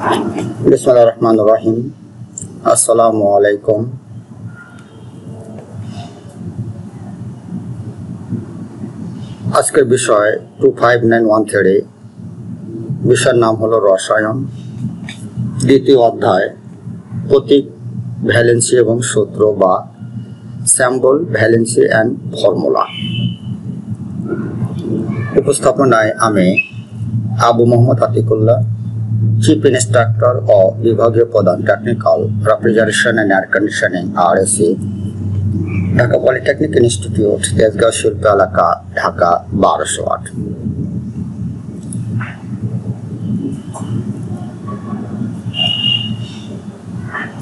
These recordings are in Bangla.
বিসমিল্লাহির রহমানির রহিম। আসসালামু আলাইকুম। আজকের বিষয় 25913, বিষয়ের নাম হলো রসায়ন। দ্বিতীয় অধ্যায় প্রতীক, ভ্যালেন্সি এবং সূত্র বা স্যাম্বল, ভ্যালেন্সি অ্যান্ড ফর্মুলা। উপস্থাপনায় আমি আবু মোহাম্মদ আতিকুল্লাহ, চিফ ইন্সট্রাক্টর ও বিভাগীয় প্রধান, technical refrigeration and air conditioning, RSE, Dhaka polytechnic institute, Tejgaon শিল্প এলাকা, ঢাকা 1208।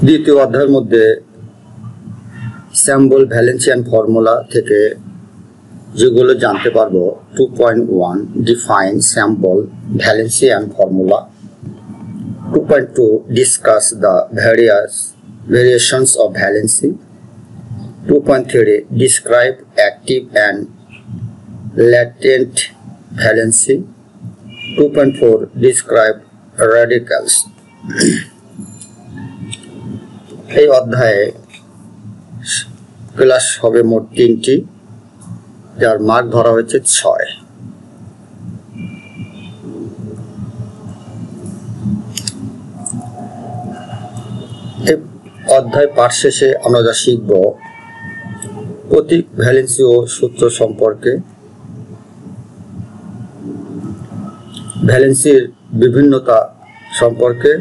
দ্বিতীয় অধ্যায়ের মধ্যে স্যাম্বল, ভ্যালেন্সি অ্যান্ড ফর্মুলা থেকে যেগুলো জানতে পারবো: 2.1 define স্যাম্বল, valency and formula. 2.2 discuss the variations of valency. 2.3 describe active and latent valency. 2.4 describe radicals. এই অধ্যায়ে ক্লাস হবে মোট 3টি, যার মার্ক ধরা হয়েছে 6। এই অধ্যায় পাঠ শেষে আমরা যা শিখব: প্রতীক, ভ্যালেন্সি ও সূত্র সম্পর্কে, ভ্যালেন্সির বিভিন্নতা সম্পর্কে,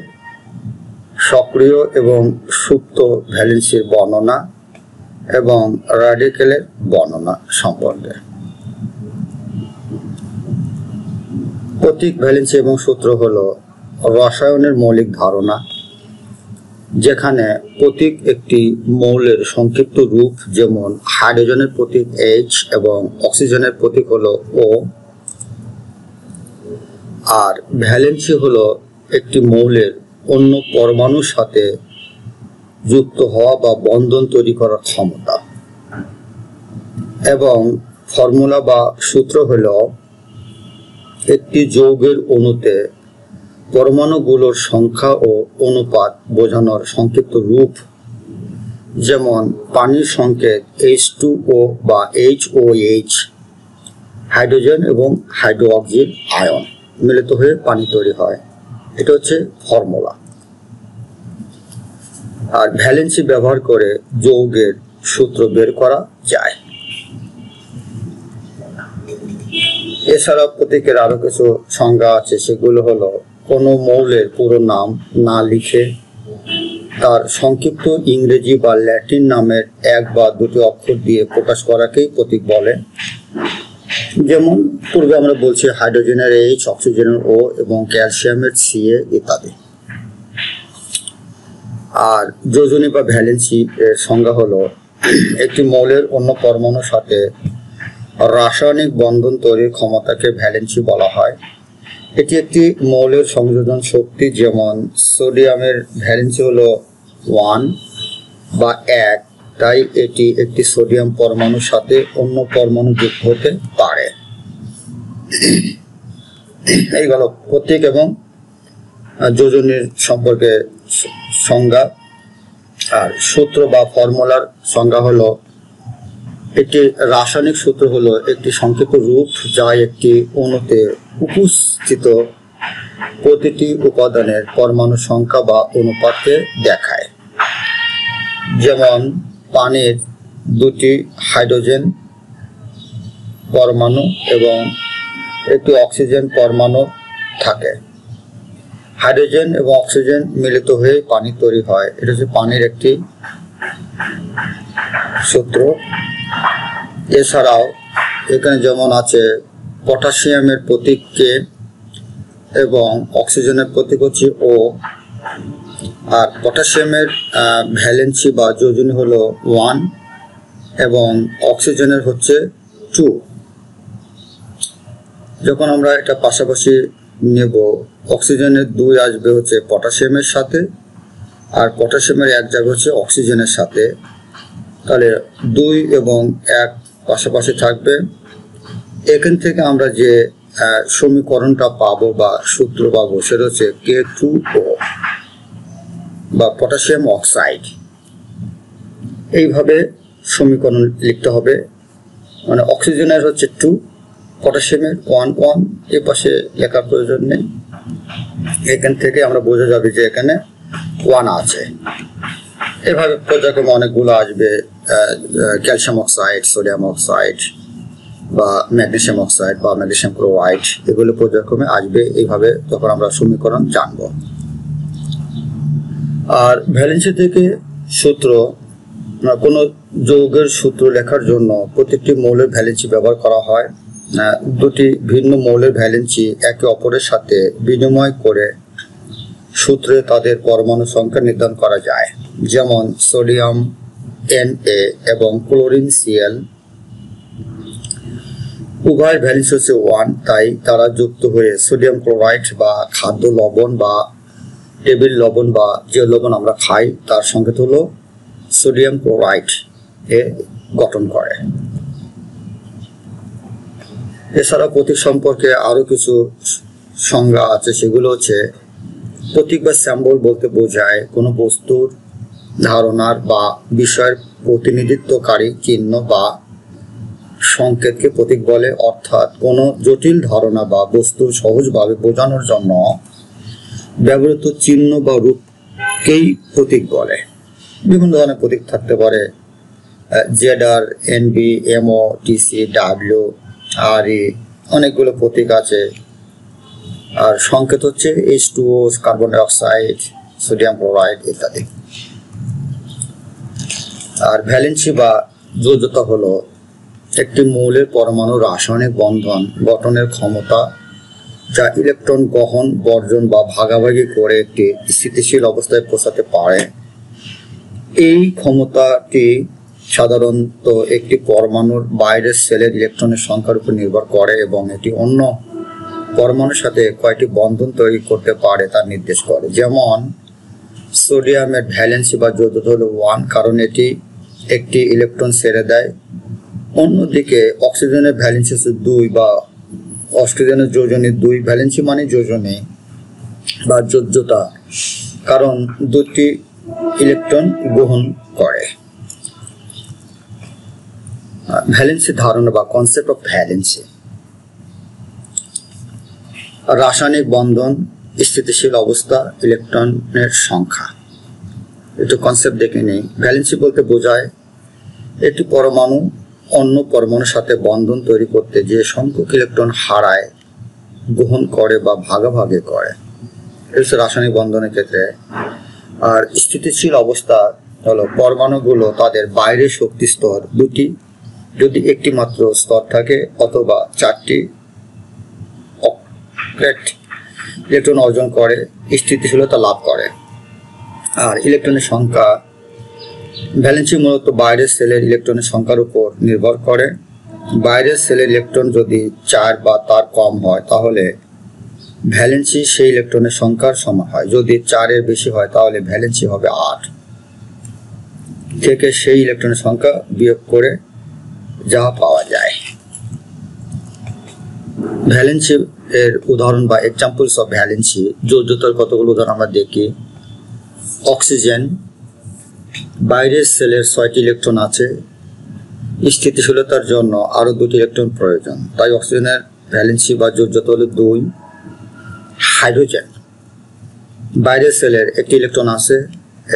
সক্রিয় এবং সুপ্ত ভ্যালেন্সির বর্ণনা এবং র্যাডিক্যালের বর্ণনা সম্পর্কে। প্রতীক, ভ্যালেন্সি এবং সূত্র হলো রসায়নের মৌলিক ধারণা, যেখানে প্রতীক একটি মৌলের সংক্ষিপ্ত রূপ, যেমন হাইড্রোজেনের প্রতীক H এবং অক্সিজেনের প্রতীক হলো O। আর ভ্যালেন্সি হলো একটি মৌলের অন্য পরমাণুর সাথে যুক্ত হওয়া বা বন্ধন তৈরি করার ক্ষমতা। এবং ফর্মুলা বা সূত্র হলো একটি যৌগের অণুতে পরমাণুগুলোর সংখ্যা ও অনুপাত বোঝানোর সংক্ষিপ্ত রূপ, যেমন পানির সংকেত H2O বা HOH, হাইড্রোজেন এবং হাইড্রোক্সিল আয়ন মিলিত হয়ে পানি তৈরি হয়। এটা হচ্ছে ফর্মুলা। আর ভ্যালেন্সি ব্যবহার করে যৌগের সূত্র বের করা যায়। এছাড়া প্রতীকের আরো কিছু সংজ্ঞা আছে, সেগুলো হলো: কোনো মৌলের পুরো নাম না লিখে তার সংক্ষিপ্ত ইংরেজি বা ল্যাটিন নামের এক বা দুটি অক্ষর দিয়ে প্রকাশ করাকেই প্রতীক বলে। যেমন পূর্বে আমরা বলছি হাইড্রোজেনের H, অক্সিজেনের O এবং ক্যালসিয়ামের Ca ইত্যাদি। আর যোজনী বা ভ্যালেন্সি এর সংজ্ঞা হলো একটি মৌলের অন্য পরমাণুর সাথে রাসায়নিক বন্ধন তৈরির ক্ষমতাকে ভ্যালেন্সি বলা হয়। এটি একটি মৌলের সংযোজন শক্তি, যেমন সোডিয়ামের ভ্যালেন্সি হলো 1 বা 1, তাই এটি একটি সোডিয়াম পরমাণুর সাথে অন্য পরমাণু যুক্ত হতে পারে। এই গেল প্রতীক এবং যোজনীর সম্পর্কে সংজ্ঞা। আর সূত্র বা ফর্মুলার সংজ্ঞা হলো একটি রাসায়নিক সূত্র হলো একটি সংক্ষিপ্ত রূপ যা একটি অণুতে উপস্থিত প্রতিটি উপাদানের পরমাণু সংখ্যা বা অনুপাতকে দেখায়। যেমন পানির 2টি হাইড্রোজেন পরমাণু এবং একটি অক্সিজেন পরমাণু থাকে। হাইড্রোজেন এবং অক্সিজেন মিলিত হয়ে পানি তৈরি হয়। এটা হচ্ছে পানির একটি সূত্র। এছাড়াও এখানে যেমন আছে পটাশিয়ামের প্রতীক K এবং অক্সিজেনের প্রতীক হচ্ছে O। আর পটাশিয়ামের ভ্যালেন্সি বা যোজনী হলো 1 এবং অক্সিজেনের হচ্ছে 2। যখন আমরা এটা পাশাপাশি নেব, অক্সিজেনের 2 আসবে হচ্ছে পটাশিয়ামের সাথে, আর পটাশিয়ামের 1 যাবে হচ্ছে অক্সিজেনের সাথে। তাহলে 2 এবং 1 পাশাপাশি থাকবে। এখান থেকে আমরা যে সমীকরণটা পাবো বা সূত্র পাবো সেটা হচ্ছে K2O বা পটাশিয়াম অক্সাইড। এইভাবে সমীকরণ লিখতে হবে, মানে অক্সিজেনের হচ্ছে 2, পটাশিয়ামের 1 এর পাশে লেখার প্রয়োজন নেই। এখান থেকে আমরা বোঝা যাবে যে এখানে 1 আছে। এভাবে পর্যায়ক্রমে অনেকগুলো আসবে, ক্যালসিয়াম অক্সাইড, সোডিয়াম অক্সাইড বা ম্যাগনেসিয়াম অক্সাইড বা ম্যাগনেসিয়াম ক্লোরাইড, এগুলো পর্যায়ক্রমে আসবে। এইভাবে তখন আমরা সমীকরণ জানব। আর ভ্যালেন্সি থেকে সূত্র, কোনো যৌগের সূত্র লেখার জন্য প্রত্যেকটি মৌলের ভ্যালেন্সি ব্যবহার করা হয়। দুটি ভিন্ন মৌলের ভ্যালেন্সি একে অপরের সাথে বিনিময় করে সূত্রে তাদের পরমাণু সংখ্যা নির্ধারণ করা যায়। যেমন সোডিয়াম Na এবং ক্লোরিন Cl, উভয়ের ভ্যালেন্সি হচ্ছে 1, তাই তারা যুক্ত হয়ে সোডিয়াম ক্লোরাইড বা খাদ্য লবণ বা টেবিল লবণ বা যে লবণ আমরা খাই তার সংকেত হলো সোডিয়াম ক্লোরাইড এ গঠন করে। এছাড়া প্রতীক সম্পর্কে আরো কিছু সংজ্ঞা আছে, সেগুলো হচ্ছে প্রতীক বা সিম্বল বলতে বোঝায় কোনো বস্তুর, ধারণার বা বিষয়ের প্রতিনিধিত্বকারী চিহ্ন বা সংকেতকে প্রতীক বলে। অর্থাৎ কোনো জটিল ধারণা বা বস্তু সহজভাবে বোঝানোর জন্য ব্যবহৃত চিহ্ন বা রূপকেই প্রতীক বলে। বিভিন্ন ধরনের প্রতীক থাকতে পারে, ZR, NB, MO, TC, W, RE, অনেকগুলো প্রতীক আছে। আর সংকেত হচ্ছে H2O, carbon die oxide, sodium chloride ইত্যাদি। আর ভ্যালেন্সি বা যোজ্যতা হলো একটি মৌলের পরমাণু রাসায়নিক বন্ধন গঠনের ক্ষমতা, যা ইলেকট্রন গ্রহণ, বর্জন বা ভাগাভাগি করে একটি স্থিতিশীল অবস্থায় পৌঁছাতে পারে। এই ক্ষমতাটি সাধারণত একটি পরমাণুর বাইরের সেলের ইলেকট্রনের সংখ্যার উপর নির্ভর করে এবং এটি অন্য পরমাণুর সাথে কয়টি বন্ধন তৈরি করতে পারে তা নির্দেশ করে। যেমন সোডিয়ামের ভ্যালেন্সি বা যোজ্যতা হলো 1, কারণ এটি একটি ইলেকট্রন ছেড়ে দেয়। অন্যদিকে অক্সিজেনের ভ্যালেন্সি হচ্ছে 2 বা অক্সিজেনের যোজনী 2, ভ্যালেন্সি মানে যোজনী বা যোজ্যতা, কারণ দুটি ইলেকট্রন গ্রহণ করে। ভ্যালেন্সি ধারণা বা কনসেপ্ট অফ ভ্যালেন্সি, রাসায়নিক বন্ধন, স্থিতিশীল অবস্থা, ইলেকট্রনের সংখ্যা। একটু কনসেপ্ট দেখে নেই। ভ্যালেন্সি বলতে বোঝায় একটি পরমাণু অন্য পরমাণুর সাথে বন্ধন তৈরি করতে যে সংখ্যক ইলেকট্রন হারায়, গ্রহণ করে বা ভাগাভাগি করে, এটা হচ্ছে রাসায়নিক বন্ধনের ক্ষেত্রে। আর স্থিতিশীল অবস্থা হলো পরমাণুগুলো তাদের বাইরের শক্তি স্তর দুটি, যদি একটি মাত্র স্তর থাকে, অথবা 4টি ইলেকট্রন অর্জন করে স্থিতিশীলতা লাভ করে। আর ইলেকট্রনের সংখ্যা, ভ্যালেন্সি মূলত বাইরের সেলের ইলেকট্রনের সংখ্যার উপর নির্ভর করে। বাইরের সেলের ইলেকট্রন যদি 4 বা তার কম হয় তাহলে ভ্যালেন্সি সেই ইলেকট্রনের সংখ্যার সমান হয়। যদি 4 এর বেশি হয় তাহলে ভ্যালেন্সি হবে 8 থেকে সেই ইলেকট্রনের সংখ্যা বিয়োগ করে যা পাওয়া যায়। ভ্যালেন্সি এর উদাহরণ বা এক্সাম্পলস অফ ভ্যালেন্সি, যোজ্যতার কতগুলো উদাহরণ আমরা দেখি। অক্সিজেন, বাইরের সেলের 6টি ইলেকট্রন আছে, স্থিতিশীলতার জন্য আরো 2টি ইলেকট্রন প্রয়োজন, তাই অক্সিজেনের ভ্যালেন্সি বা যোজ্যতা হলো 2। হাইড্রোজেন, বাইরের সেলের 1টি ইলেকট্রন আছে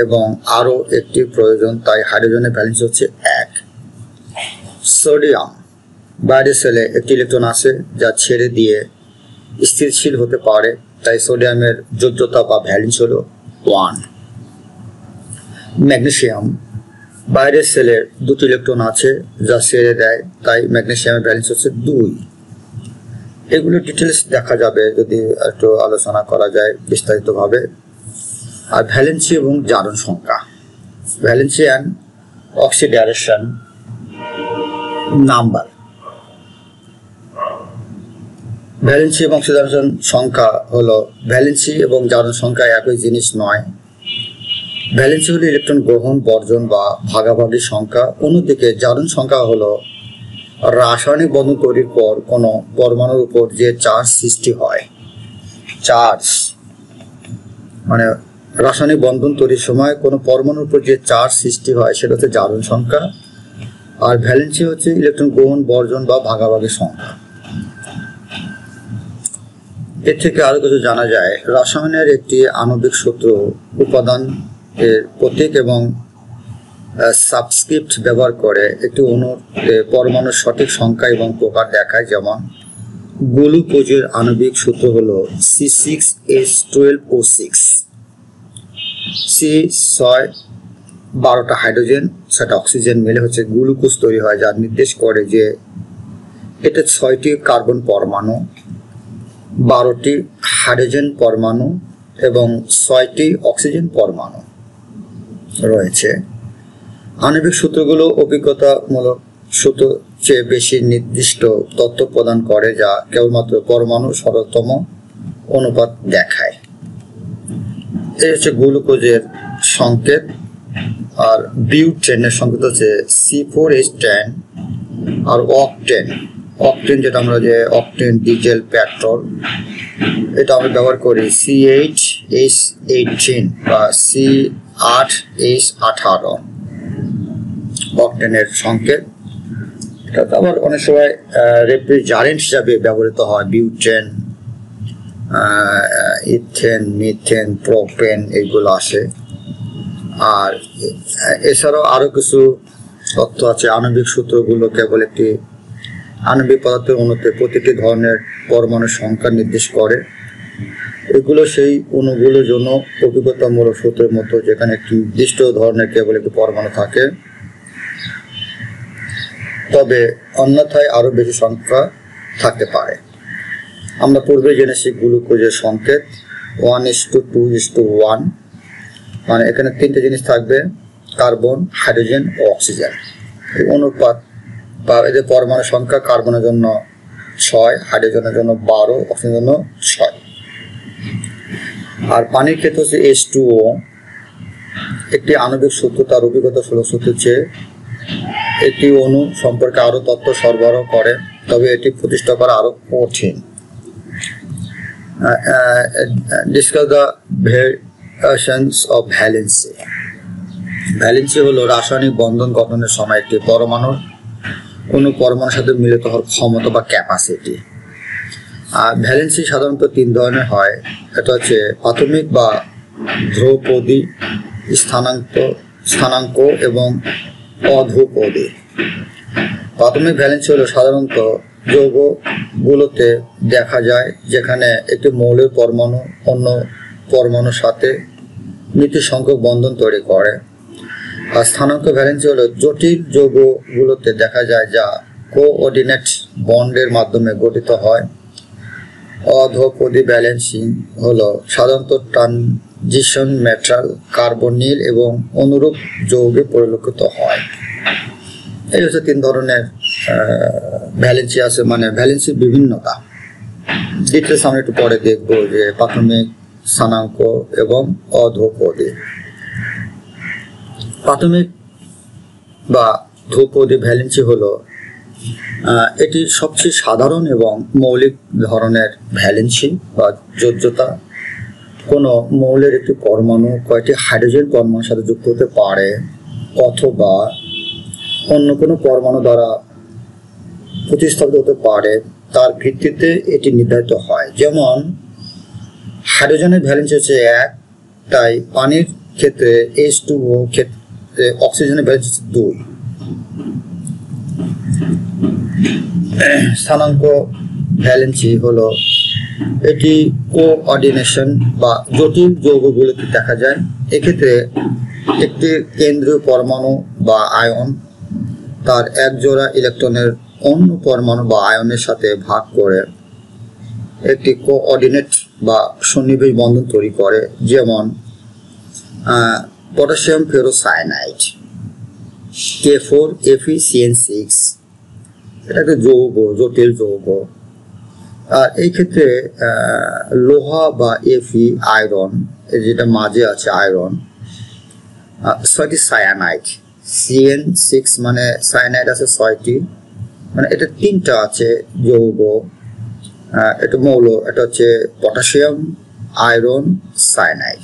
এবং আরো 1টি প্রয়োজন, তাই হাইড্রোজেনের ভ্যালেন্সি হচ্ছে 1। সোডিয়াম, বাইরের সেলে 1টি ইলেকট্রন আছে যা ছেড়ে দিয়ে স্থিতিশীল হতে পারে, তাই সোডিয়ামের যোজ্যতা বা ভ্যালেন্সি হলো 1। ম্যাগনেসিয়াম, বাইরের সেলের 2টি ইলেকট্রন আছে যা ছেড়ে দেয়, তাই ম্যাগনেসিয়ামের ভ্যালেন্সি হচ্ছে 2। এগুলো ডিটেলস দেখা যাবে যদি একটু আলোচনা করা যায় বিস্তারিতভাবে। আর ভ্যালেন্সি এবং জারণ সংখ্যা, valency and oxidation number. Valency এবং অক্সিডেশন সংখ্যা হলো, ভ্যালেন্সি এবং জারণ সংখ্যা একই জিনিস নয়। ভ্যালেন্সি হলো ইলেকট্রন গ্রহণ, বর্জন বা ভাগাভাগির সংখ্যা, অন্যদিকে জারণ সংখ্যা হলো রাসায়নিক বন্ধন তৈরির পর কোনো পরমাণুর উপর যে চার্জ সৃষ্টি হয়, চার্জ মানে রাসায়নিক বন্ধন তৈরির সময় কোনো পরমাণুর উপর যে চার্জ সৃষ্টি হয় সেটা হচ্ছে জারণ সংখ্যা, আর ভ্যালেন্সি হচ্ছে ইলেকট্রন গ্রহণ, বর্জন বা ভাগাভাগি সংখ্যা। এর থেকে আরো কিছু জানা যায়। রসায়নের একটি আণবিক সূত্র উপাদান এর প্রতীক এবং সাবস্ক্রিপ্ট ব্যবহার করে একটি অণুর পরমাণুর সঠিক সংখ্যা এবং প্রকার দেখায়। যেমন গ্লুকোজের আণবিক সূত্র হলো C6H12O6। C6 12টা হাইড্রোজেন 6টা অক্সিজেন মিলে হচ্ছে গ্লুকোজ তৈরি হয়, যা নির্দেশ করে যে এটা 6টি কার্বন পরমাণু, 12টি হাইড্রোজেন পরমাণু এবং 6টি অক্সিজেন পরমাণু রয়েছে। আণবিক সূত্রগুলো অভিজ্ঞতামূলক সূত্র চেয়ে বেশি নির্দিষ্ট তথ্য প্রদান করে, যা কেবলমাত্র পরমাণু সরলতম অনুপাত দেখায়। এই হচ্ছে গ্লুকোজের সংকেত। আর বিউটেনের সংকেত হচ্ছে C4H10। আর অকটেন, অকটেন যেটা আমরা যে অকটেন ডিজেল পেট্রোল, এটা আমরা ব্যবহার করি C8H18 বা C8H18 অকটেনের সংকেত। এটা আবার অনেক সময় রেফ্রিজারেন্ট হিসাবে ব্যবহৃত হয়। বিউটেন, ইথেন, মিথেন, প্রোপেন এইগুলো আসে। আর এছাড়াও আরো কিছু তথ্য আছে। আণবিক সূত্রগুলো কেবল একটি আণবিক পদার্থের অণুতে প্রতিটি ধরনের পরমাণুর সংখ্যা নির্দেশ করে। এগুলো সেই অণুগুলোর জন্য অভিজ্ঞতামূলক সূত্রের মতো, যেখানে একটি নির্দিষ্ট ধরনের কেবল একটি পরমাণু থাকে, তবে অন্যথায় আরো বেশি সংখ্যা থাকতে পারে। আমরা পূর্বে জেনেছি গ্লুকোজের সংকেত 1:2:1, মানে এখানে 3টে জিনিস থাকবে, কার্বন, হাইড্রোজেন ও অক্সিজেন। এই অনুপাত বা এদের পরমাণু সংখ্যা কার্বনের জন্য 6, হাইড্রোজেনের জন্য 12, অক্সিজেনের জন্য 6। আর পানির ক্ষেত্রে হচ্ছে H2O একটি আণবিক সূত্র। তার অভিজ্ঞতা সূত্রের চেয়ে একটি অণু সম্পর্কে আরো তথ্য সরবরাহ করে, তবে এটি প্রতিষ্ঠা করা আরো কঠিন। Discuss the variations of valency. Valency হলো রাসায়নিক বন্ধন গঠনের সময় একটি পরমাণুর কোনো পরমাণুর সাথে মিলিত হওয়ার ক্ষমতা বা ক্যাপাসিটি। আর ভ্যালেন্সি সাধারণত 3 ধরনের হয়। এটা হচ্ছে প্রাথমিক বা ধ্রুপদী, স্থানাঙ্ক এবং অধ্রুপদী। প্রাথমিক ভ্যালেন্সি হলো সাধারণত যৌগগুলোতে দেখা যায়, যেখানে একটি মৌলের পরমাণু অন্য পরমাণুর সাথে মিতি সংখ্যক বন্ধন তৈরি করে। আর স্থানাঙ্ক ভ্যালেন্সি হলো জটিল যৌগগুলোতে দেখা যায়, যা কোঅর্ডিনেট বন্ডের মাধ্যমে গঠিত হয়। অধ্রুপদী ভ্যালেন্সি হলো সাধারণত ট্রানজিশন মেটাল, কার্বনিল এবং অনুরূপ যৌগে পরিলক্ষিত হয়। এই হচ্ছে 3 ধরনের ভ্যালেন্সি আছে, মানে ভ্যালেন্সির বিভিন্নতা। ডিটেলস আমরা একটু পরে দেখবো, যে প্রাথমিক, স্থানাঙ্ক এবং অধ্রুপদী। প্রাথমিক বা ধ্রুপদী ভ্যালেন্সি হলো এটি সবচেয়ে সাধারণ এবং মৌলিক ধরনের ভ্যালেন্সি বা যোজ্যতা। কোনো মৌলের একটি পরমাণু কয়টি হাইড্রোজেন পরমাণুর সাথে যুক্ত হতে পারে অথবা অন্য কোনো পরমাণু দ্বারা প্রতিস্থাপিত হতে পারে, তার ভিত্তিতে এটি নির্ধারিত হয়। যেমন হাইড্রোজেনের ভ্যালেন্সি হচ্ছে 1, তাই পানির ক্ষেত্রে H2O ক্ষেত্রে অক্সিজেনের ভ্যালেন্সি হচ্ছে 2। স্থানাঙ্ক ভ্যালেন্সি হলো এটি কোঅর্ডিনেশন বা জটিল যৌগগুলোতে দেখা যায়। এক্ষেত্রে একটি কেন্দ্রীয় পরমাণু বা আয়ন তার এক জোড়া ইলেকট্রনের অন্য পরমাণু বা আয়নের সাথে ভাগ করে একটি কোঅর্ডিনেট বা সন্নিবেশ বন্ধন তৈরি করে। যেমন পটাশিয়াম ফেরোসায়ানাইড K4FeCN6, এটা একটা যৌগ, জটিল যৌগ। আর এই ক্ষেত্রে লোহা বা Fe আয়রন, যেটা মাঝে আছে আয়রন, 6টি সায়ানাইড, CN6 মানে সায়ানাইড আছে 6টি, মানে এটা তিনটা আছে যৌগ, এটা মৌল, এটা হচ্ছে পটাশিয়াম, আয়রন, সায়ানাইড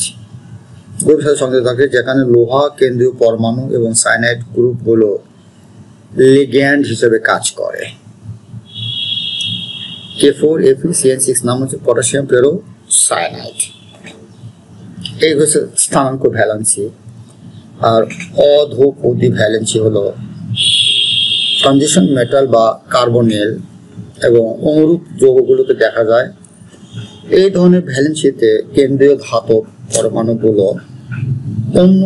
গ্রুপের সাথে সংযুক্ত থাকে, যেখানে লোহা কেন্দ্রীয় পরমাণু এবং সায়ানাইড গ্রুপগুলো লিগ্যান্ড হিসেবে কাজ করে। K4Fe-CN6 নাম হচ্ছে পটাশিয়াম পেরোসায়ানাইড। এই হচ্ছে স্থানাঙ্ক ভ্যালেন্সি। আর অধোপদী ভ্যালেন্সি হলো ট্রানজিশন মেটাল বা কার্বনিল এবং অনুরূপ যৌগগুলোকে দেখা যায়। এই ধরনের ভ্যালেন্সিতে কেন্দ্রীয় ধাতব পরমাণুগুলো অন্য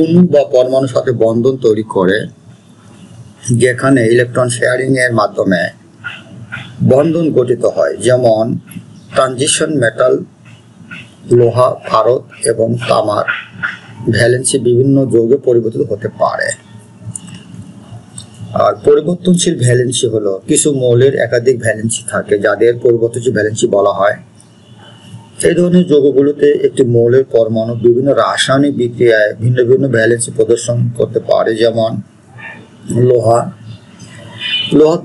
অণু বা পরমাণুর সাথে বন্ধন তৈরি করে, যেখানে ইলেকট্রন শেয়ারিং এর মাধ্যমে বন্ধন গঠিত হয়। যেমন ট্রানজিশন মেটাল, লোহা, ভারত এবং তামার ভ্যালেন্সি বিভিন্ন যৌগে পরিবর্তিত হতে পারে। আর পরিবর্তনশীল ভ্যালেন্সি হলো কিছু মৌলের একাধিক ভ্যালেন্সি থাকে, যাদের পরিবর্তনশীল ভ্যালেন্সি বলা হয়। এই ধরনের যৌগগুলোতে একটি মৌলের পরমাণু বিভিন্ন রাসায়নিক বিক্রিয়ায় ভিন্ন ভিন্ন ভ্যালেন্সি প্রদর্শন করতে পারে। যেমন লোহা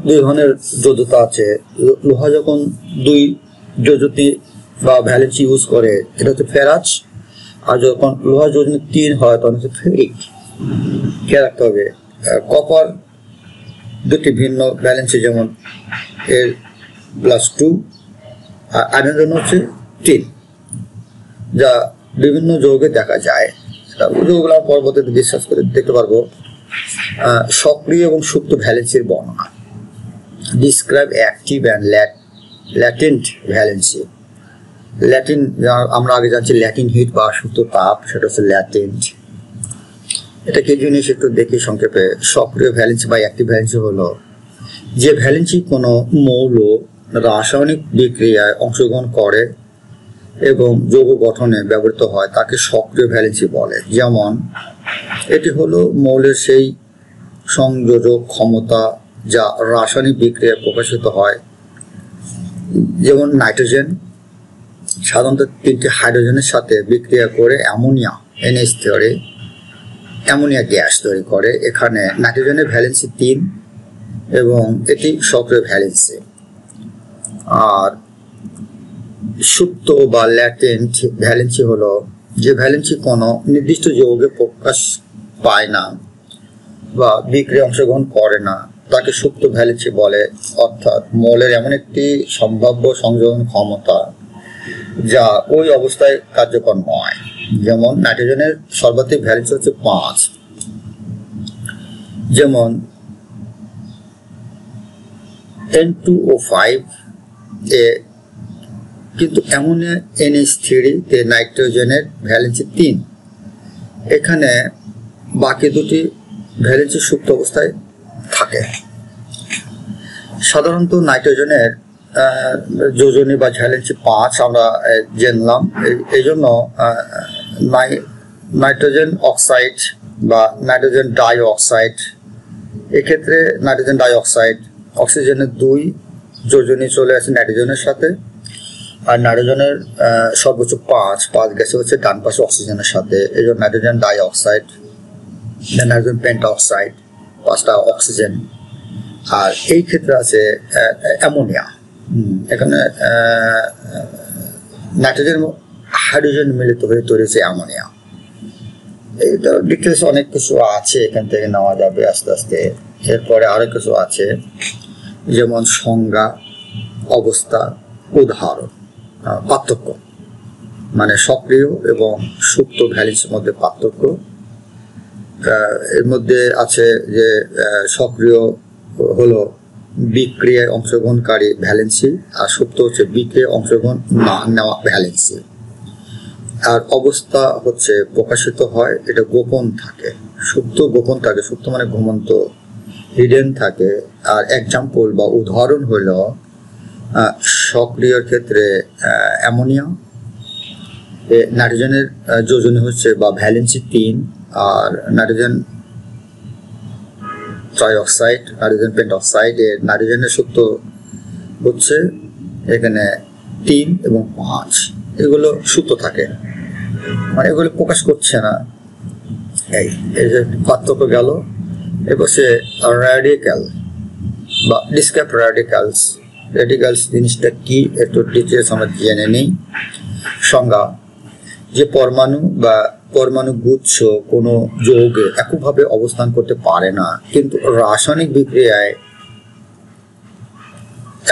দুই ধরনের যোজ্যতা আছে। লোহা যখন দুই যোজ্যতি বা ভ্যালেন্সি ইউজ করে, এটা হচ্ছে ফেরাজ। আর যখন লোহা যোজনী 3 হয় তখন হচ্ছে ফেরিক। খেয়াল রাখতে হবে। কপার দুটি ভিন্ন ভ্যালেন্সি, যেমন Al+2, আর আয়রন হচ্ছে 3, যা বিভিন্ন যৌগে দেখা যায়। যৌগগুলো পরবর্তীতে ডিসকাস করে দেখতে পারবো। সক্রিয় এবং সুপ্ত ভ্যালেন্সির বর্ণনা। Describe active and latent valency. Latin, আমরা আগে জানছি ল্যাটিন হিট বা সুপ্ত তাপ, সেটা হচ্ছে ল্যাটেন্ট। এটা কি জিনিস একটু দেখি সংক্ষেপে। সক্রিয় ভ্যালেন্সি বা অ্যাক্টিভ ভ্যালেন্সি হলো যে ভ্যালেন্সি কোনো মৌল রাসায়নিক বিক্রিয়ায় অংশগ্রহণ করে এবং যৌগ গঠনে ব্যবহৃত হয়, তাকে সক্রিয় ভ্যালেন্সি বলে। যেমন এটি হলো মৌলের সেই সংযোজক ক্ষমতা যা রাসায়নিক বিক্রিয়ায় প্রকাশিত হয়। যেমন নাইট্রোজেন সাধারণত 3টি হাইড্রোজেনের সাথে বিক্রিয়া করে অ্যামোনিয়া NH3 অ্যামোনিয়া গ্যাস তৈরি করে। এখানে নাইট্রোজেনের ভ্যালেন্সি 3 এবং এটি সক্রিয় ভ্যালেন্সি। আর সুপ্ত বা ল্যাটেন্ট ভ্যালেন্সি হলো যে ভ্যালেন্সি কোনো নির্দিষ্ট যৌগে প্রকাশ পায় না বা বিক্রিয়া অংশগ্রহণ করে না, তাকে সুপ্ত ভ্যালেন্সি বলে। অর্থাৎ মৌলের এমন একটি সম্ভাব্য সংযোজন ক্ষমতা যা ওই অবস্থায় কার্যকর নয়। যেমন নাইট্রোজেনের সর্বাধিক ভ্যালেন্সি হচ্ছে 5, যেমন N2O5 এ, কিন্তু অ্যামোনিয়া NH3 তে নাইট্রোজেনের ভ্যালেন্সি 3। এখানে বাকি দুটি ভ্যালেন্সি সুপ্ত অবস্থায় থাকে। সাধারণত নাইট্রোজেনের যোজনী বা ভ্যালেন্সি 5 আমরা জানলাম। এই জন্য নাইট্রোজেন অক্সাইড বা নাইট্রোজেন ডাই অক্সাইড, এক্ষেত্রে নাইট্রোজেন ডাই অক্সাইড অক্সিজেনের 2 যোজনী চলে আসে নাইট্রোজেনের সাথে, আর নাইট্রোজেনের সর্বোচ্চ 5 গেছে হচ্ছে ডান পাশে অক্সিজেনের সাথে। এই জন্য nitrogen die oxide, nitrogen penta oxide, 5টা অক্সিজেন। আর এই ক্ষেত্রে আছে অ্যামোনিয়া। এখানে নাইট্রোজেন হাইড্রোজেন মিলিত হয়ে তৈরি হচ্ছে অ্যামোনিয়া। এইটা ডিটেলস অনেক কিছু আছে, এখান থেকে নেওয়া যাবে আস্তে আস্তে। এরপরে আরো কিছু আছে, যেমন সংজ্ঞা, অবস্থা, উদাহরণ, পার্থক্য, মানে সক্রিয় এবং সুপ্ত ভ্যালেন্সির মধ্যে পার্থক্য। এর মধ্যে আছে যে সক্রিয় হলো বিক্রিয়ায় অংশগ্রহণকারী ভ্যালেন্সি, আর সুপ্ত হচ্ছে বিক্রিয়ায় অংশগ্রহণ না নেওয়া ভ্যালেন্সি। আর অবস্থা হচ্ছে প্রকাশিত হয়, এটা গোপন থাকে। সুপ্ত গোপন থাকে, সুপ্ত মানে ঘুমন্ত, হিডেন থাকে। আর এক্সাম্পল বা উদাহরণ হলো সক্রিয়র ক্ষেত্রে অ্যামোনিয়া, নাইট্রোজেনের যোজনী হচ্ছে বা ভ্যালেন্সি 3, আর নাইট্রোজেন ট্রাইঅক্সাইড, নাইট্রোজেন পেন্টঅক্সাইড এর নাইট্রোজেনের সূত্র হচ্ছে এখানে 3 এবং 5, এগুলো সূত্র থাকে, মানে এগুলো প্রকাশ করছে না। এই যে পার্থক্য গেল। এবার সে র্যাডিক্যাল, বা ডিসক্রিট র্যাডিক্যালস। র্যাডিক্যালস জিনিসটা কি একটু ডিটেলস আমরা জেনে নিই। সংজ্ঞা: যে পরমাণু বা পরমাণু গুচ্ছ কোনো যৌগে এককভাবে অবস্থান করতে পারে না, কিন্তু রাসায়নিক বিক্রিয়ায়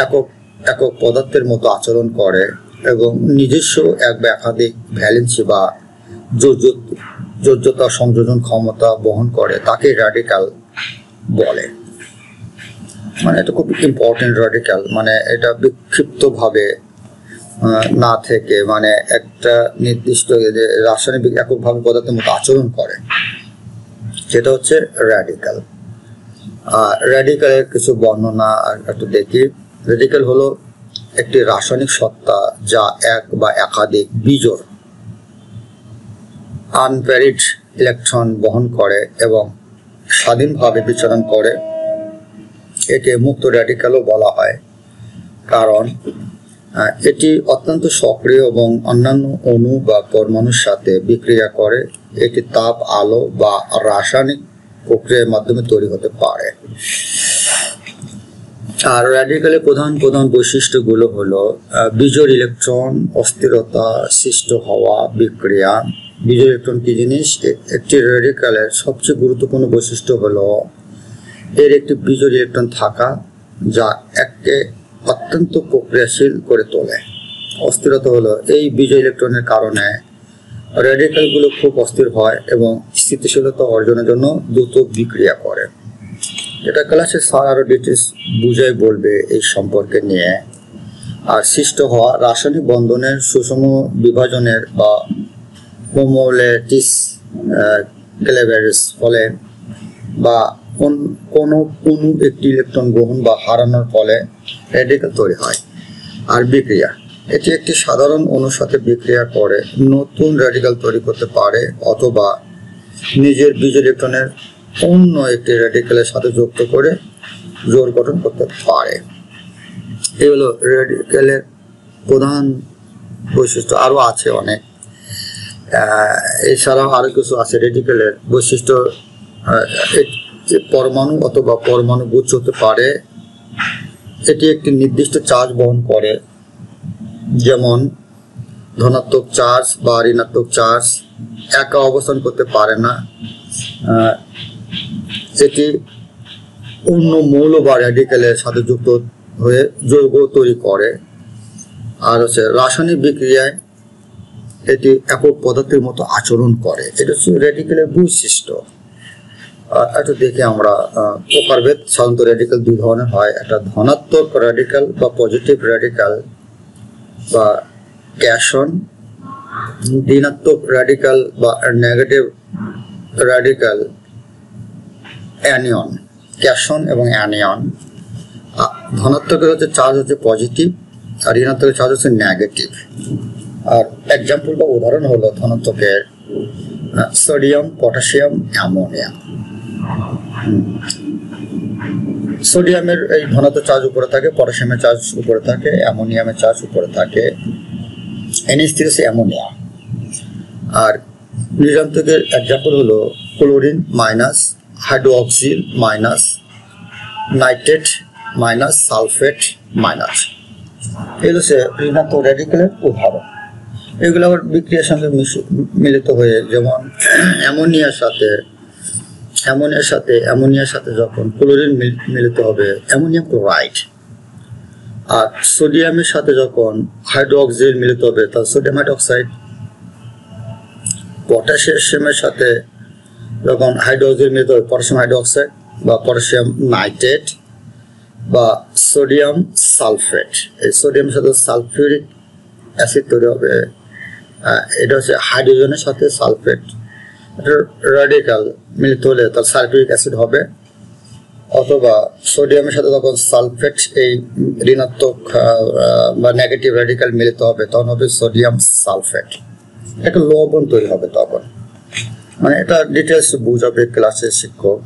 একক একক পদার্থের মতো আচরণ করে এবং নিজস্ব এক বা একাধিক ভ্যালেন্সি বা যোজ্যতা সংযোজন ক্ষমতা বহন করে, তাকে র্যাডিক্যাল বলে। মানে এটা খুব ইম্পর্টেন্ট। র্যাডিক্যাল মানে এটা বিক্ষিপ্তভাবে না থেকে, মানে একটা নির্দিষ্ট যে রাসায়নিক এককভাবে পদার্থের মতো আচরণ করে, সেটা হচ্ছে র্যাডিক্যাল। র্যাডিক্যালের কিছু বর্ণনা একটু দেখি। র্যাডিক্যাল হলো একটি রাসায়নিক সত্তা যা এক বা একাধিক বিজোড় আনপ্যারিড ইলেকট্রন বহন করে এবং স্বাধীনভাবে বিচরণ করে। একে মুক্ত র্যাডিক্যালও বলা হয়, কারণ এটি অত্যন্ত সক্রিয় এবং অন্যান্য অণু বা পরমাণুর সাথে বিক্রিয়া করে। এটি তাপ, আলো বা রাসায়নিক প্রক্রিয়ার মাধ্যমে তৈরি হতে পারে। আর র্যাডিক্যালের প্রধান প্রধান বৈশিষ্ট্যগুলো হলো বিজোড় ইলেকট্রন, অস্থিরতা, সৃষ্ট হওয়া, বিক্রিয়া। বিজোড় ইলেকট্রন কি জিনিস? একটি র্যাডিক্যালের সবচেয়ে গুরুত্বপূর্ণ বৈশিষ্ট্য হলো এর একটি বিজোড় ইলেকট্রন থাকা, যা একে অত্যন্ত প্রক্রিয়াশীল করে তোলে। অস্থিরতা হলো এই বিজোড় ইলেকট্রনের কারণে র্যাডিক্যালগুলো খুব অস্থির হয় এবং স্থিতিশীলতা অর্জনের জন্য দ্রুত বিক্রিয়া করে। এটা ক্লাসে স্যার আরো ডিটেলস বুঝাই বলবে এই সম্পর্কে নিয়ে। আর সৃষ্ট হওয়া রাসায়নিক বন্ধনের সুষম বিভাজনের বা হোমোলাইটিস ক্লেভেজ ফলে বা কোনো অণু একটি ইলেকট্রন গ্রহণ বা হারানোর ফলে র্যাডিক্যাল তৈরি হয়। আর বিক্রিয়া: এটি একটি সাধারণ অণুর সাথে বিক্রিয়া করে নতুন র্যাডিক্যাল তৈরি করতে পারে, অথবা নিজের বিজোড় ইলেকট্রনের অন্য একটি র্যাডিক্যালের সাথে যুক্ত করে জোড় গঠন করতে পারে। এই হলো র্যাডিক্যালের প্রধান বৈশিষ্ট্য। আরও আছে অনেক, এছাড়াও আরো কিছু আছে র্যাডিক্যালের বৈশিষ্ট্য। পরমাণু অথবা পরমাণু গুচ্ছ হতে পারে। এটি একটি নির্দিষ্ট চার্জ বহন করে, যেমন ধনাত্মক চার্জ বা ঋণাত্মক চার্জ। একা অবস্থান করতে পারে না। এটি অন্য মৌল বা র্যাডিক্যালের সাথে যুক্ত হয়ে যৌগ তৈরি করে। আর হচ্ছে রাসায়নিক বিক্রিয়ায় এটি একক পদার্থের মতো আচরণ করে। এটা হচ্ছে র্যাডিক্যালের বৈশিষ্ট্য। একটু দেখে আমরা প্রকারভেদ। সাধারণত র্যাডিক্যাল দুই ধরনের হয়, একটা ধনাত্মক র্যাডিক্যাল বা পজিটিভ র্যাডিক্যাল বা ক্যাশন, ঋণাত্মক র্যাডিক্যাল বা নেগেটিভ র্যাডিক্যাল অ্যানিয়ন। ক্যাশন এবং অ্যানিয়ন। ধনাত্মকের হচ্ছে চার্জ হচ্ছে পজিটিভ, আর ঋণাত্মকের চার্জ হচ্ছে নেগেটিভ। আর এক্সাম্পল বা উদাহরণ হলো ধনাত্মকের সোডিয়াম, পটাশিয়াম, অ্যামোনিয়া। সোডিয়ামের এই ধনাত্মক চার্জ উপরে থাকে, পটাশিয়ামের চার্জ উপরে থাকে, অ্যামোনিয়ামের চার্জ উপরে থাকে। NH3 হচ্ছে অ্যামোনিয়া। আর ঋণাত্মকের এক্সাম্পল হলো chlorine minus, hydroxyl minus, nitrate minus, sulphate minus. এগুলো হচ্ছে ঋণাত্মক র্যাডিক্যালের উদাহরণ। এগুলো আবার বিক্রিয়ার সঙ্গে মিলিত হয়ে, যেমন অ্যামোনিয়ার সাথে যখন ক্লোরিন মিলিত হবে অ্যামোনিয়াম ক্লোরাইড, আর সোডিয়ামের সাথে যখন হাইড্রোক্সিল মিলিত হবে তার সোডিয়াম হাইড্রোক্সাইড। পটাশিয়ামের সাথে যখন হাইড্রোক্সিল মিলিত হবে পটাশিয়াম হাইড্রোক্সাইড বা পটাশিয়াম নাইট্রেট বা সোডিয়াম সালফেট। এই সোডিয়ামের সাথে সালফিউরিক অ্যাসিড তৈরি হবে। এটা হচ্ছে হাইড্রোজেনের সাথে সালফেট। র্যাডিক্যাল মিলিত হলে তার সালফিউরিক অ্যাসিড হবে, অথবা সোডিয়ামের সাথে যখন সালফেট এই ঋণাত্মক বা নেগেটিভ র্যাডিক্যাল মিলিত হবে তখন হবে সোডিয়াম সালফেট। একটা লবণ তৈরি হবে তখন। মানে এটা ডিটেলস বুঝাবে ক্লাসের শিক্ষক।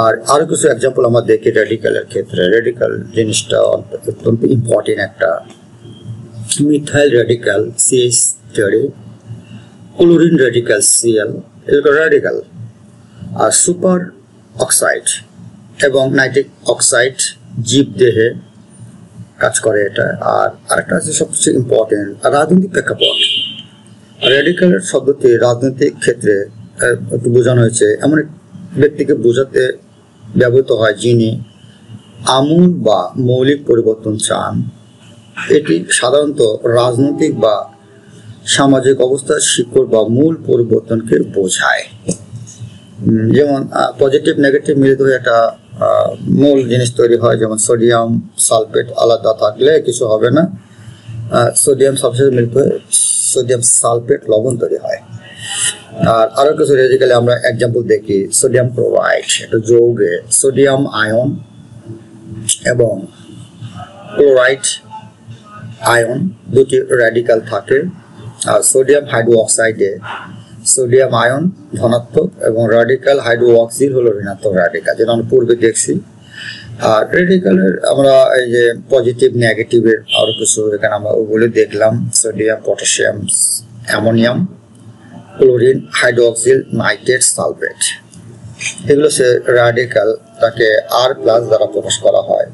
আর আরো কিছু এক্সাম্পল আমরা দেখি র্যাডিক্যালের ক্ষেত্রে। র্যাডিক্যাল জিনিসটা অত্যন্ত ইম্পর্টেন্ট একটা। Methyl radical CH3, chlorine radical Cl, এগুলো র্যাডিক্যাল। আর সুপার অক্সাইড এবং নাইট্রিক অক্সাইড জীবদেহে কাজ করে এটা। আর আরেকটা হচ্ছে সবচেয়ে ইম্পর্টেন্ট রাজনৈতিক প্রেক্ষাপট। রেডিক্যালের শব্দটি রাজনৈতিক ক্ষেত্রে একটু বোঝানো হয়েছে এমন এক ব্যক্তিকে বোঝাতে ব্যবহৃত হয় যিনি আমূল বা মৌলিক পরিবর্তন চান। এটি সাধারণত রাজনৈতিক বা সামাজিক অবস্থার শিকড় বা মূল পরিবর্তনকে বোঝায়। যেমন পজিটিভ নেগেটিভ মিলিত হয়ে একটা মূল জিনিস তৈরি হয়, যেমন সোডিয়াম সালফেট আলাদা থাকলে কিছু হবে না, সোডিয়াম সালফেট মিলিত হয়ে সোডিয়াম সালফেট লবণ তৈরি হয়। আর আরো কিছু রেডিক্যালে আমরা এক্সাম্পল দেখি, সোডিয়াম ক্লোরাইড একটা যৌগে সোডিয়াম আয়ন এবং ক্লোরাইড আয়ন দুটি রেডিক্যাল থাকে। আর সোডিয়াম হাইড্রোক্সাইডে সোডিয়াম আয়ন ধনাত্মক এবং রেডিক্যাল হাইড্রোক্সিল হলো ঋণাত্মক রেডিক্যাল, যেটা আমরা পূর্বে দেখছি। আর রেডিক্যালের আমরা এই যে পজিটিভ নেগেটিভের আরো কিছু এখানে আমরা ওগুলো দেখলাম, sodium potassium ammonium chlorine hydroxyl nitrate sulphate, এগুলো সে রেডিক্যাল তাকে আর প্লাস দ্বারা প্রকাশ করা হয়।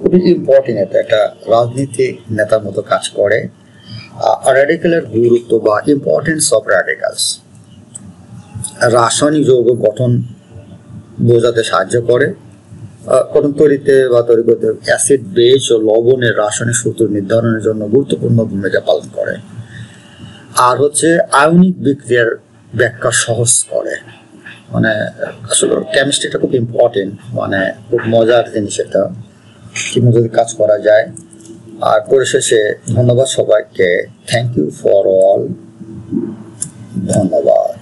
খুবই ইম্পর্টেন্ট, এটা একটা রাজনীতিক নেতার মতো কাজ করে। রেডিক্যালের গুরুত্ব বা ইম্পর্টেন্স অফ রেডিক্যালস রাসায়নিক যৌগ গঠন বোঝাতে সাহায্য করে। গঠন তৈরিতে বা তৈরি করতে অ্যাসিড বেস ও লবণের রাসায়নিক সূত্র নির্ধারণের জন্য গুরুত্বপূর্ণ ভূমিকা পালন করে। আর হচ্ছে আয়নিক বিক্রিয়ার ব্যাখ্যা সহজ করে। মানে আসলে কেমিস্ট্রিটা খুব ইম্পর্টেন্ট, মানে খুব মজার জিনিস এটা, কিভাবে যদি কাজ করা যায়। আর পরিশেষে ধন্যবাদ সবাইকে, থ্যাংক ইউ ফর অল, ধন্যবাদ।